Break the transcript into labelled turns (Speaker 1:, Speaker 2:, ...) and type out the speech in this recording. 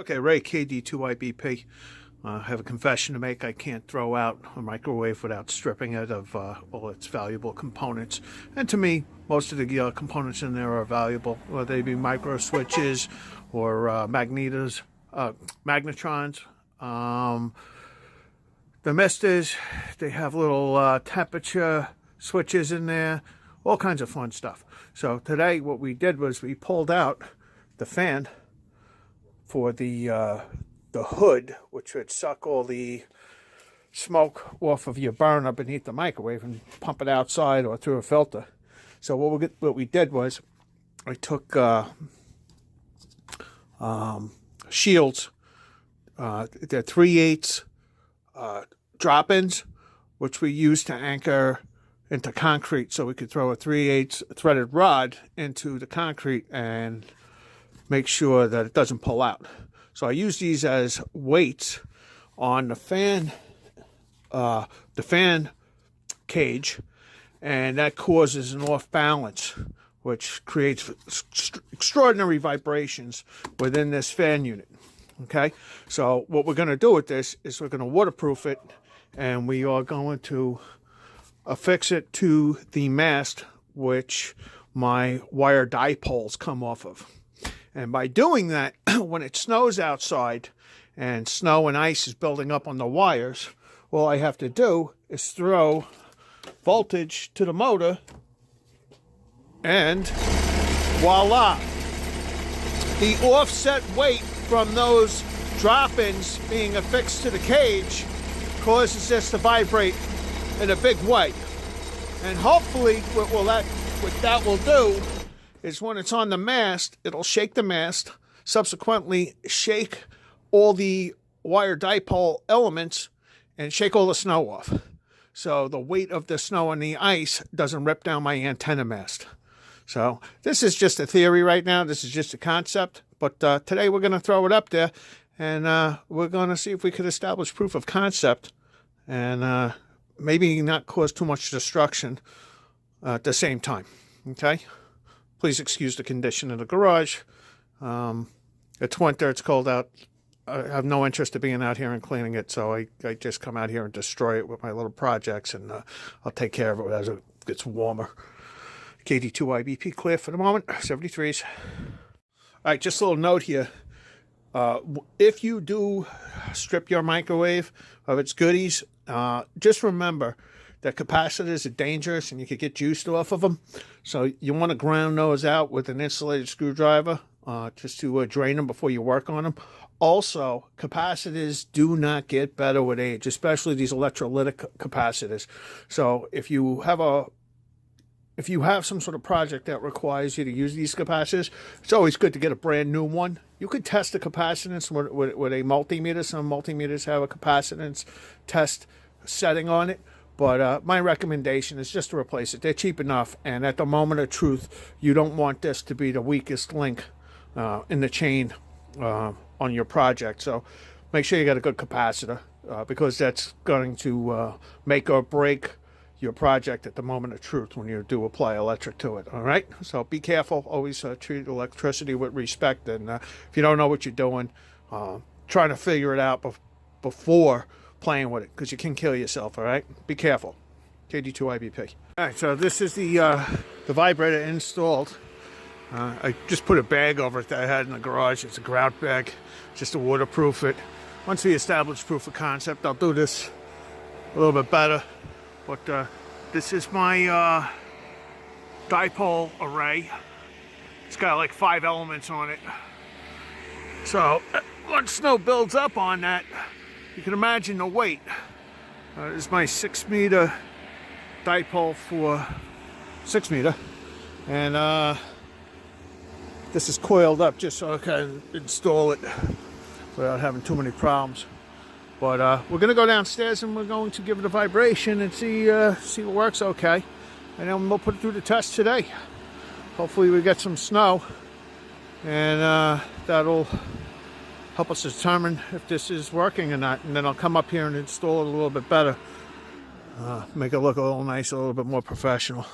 Speaker 1: Okay, Ray, KD2IBP. I have a confession to make. I can't throw out a microwave without stripping it of all its valuable components. And to me, most of the components in there are valuable, whether they be micro switches or magnetrons. The misters, they have little temperature switches in there, all kinds of fun stuff. So today what we did was we pulled out the fan for the hood, which would suck all the smoke off of your burner beneath the microwave and pump it outside or through a filter. So what we did was I took shields, they're 3/8 drop-ins, which we use to anchor into concrete, so we could throw a 3/8 threaded rod into the concrete and make sure that it doesn't pull out. So I use these as weights on the fan cage, and that causes an off balance, which creates extraordinary vibrations within this fan unit. Okay, so what we're going to do with this is we're going to waterproof it, and we are going to affix it to the mast, which my wire dipoles come off of. And by doing that, when it snows outside and snow and ice is building up on the wires, all I have to do is throw voltage to the motor, and voila! The offset weight from those drop-ins being affixed to the cage causes this to vibrate in a big way. And hopefully what that will do is when it's on the mast, it'll shake the mast, subsequently shake all the wire dipole elements and shake all the snow off. So the weight of the snow and the ice doesn't rip down my antenna mast. So this is just a theory right now. This is just a concept. But today we're going to throw it up there, and we're going to see if we could establish proof of concept and maybe not cause too much destruction at the same time. Okay? Please excuse the condition of the garage. It's winter, it's cold out. I have no interest in being out here and cleaning it, so I just come out here and destroy it with my little projects, and I'll take care of it as it gets warmer. KD2IBP clear for the moment, 73s. All right, just a little note here. If you do strip your microwave of its goodies, just remember that capacitors are dangerous and you could get juiced off of them. So you want to ground those out with an insulated screwdriver just to drain them before you work on them. Also, capacitors do not get better with age, especially these electrolytic capacitors. So if you have some sort of project that requires you to use these capacitors, it's always good to get a brand new one. You could test the capacitance with a multimeter. Some multimeters have a capacitance test setting on it. But my recommendation is just to replace it. They're cheap enough, and at the moment of truth, you don't want this to be the weakest link in the chain on your project. So make sure you got a good capacitor because that's going to make or break your project at the moment of truth when you do apply electric to it. All right, so be careful. Always treat electricity with respect, and if you don't know what you're doing, trying to figure it out before playing with it, because you can kill yourself. All right, be careful. KD2IBP. All right, so this is the vibrator installed. I just put a bag over it that I had in the garage. It's a grout bag, just to waterproof it. Once we establish proof of concept, I'll do this a little bit better. But this is my dipole array. It's got like 5 elements on it. So once snow builds up on that, you can imagine the weight. This is my 6-meter dipole for 6-meter. And this is coiled up just so I can install it without having too many problems. But we're going to go downstairs and we're going to give it a vibration and see what works okay. And then we'll put it through the test today. Hopefully we get some snow, and that'll help us determine if this is working or not. And then I'll come up here and install it a little bit better. Make it look a little nice, a little bit more professional.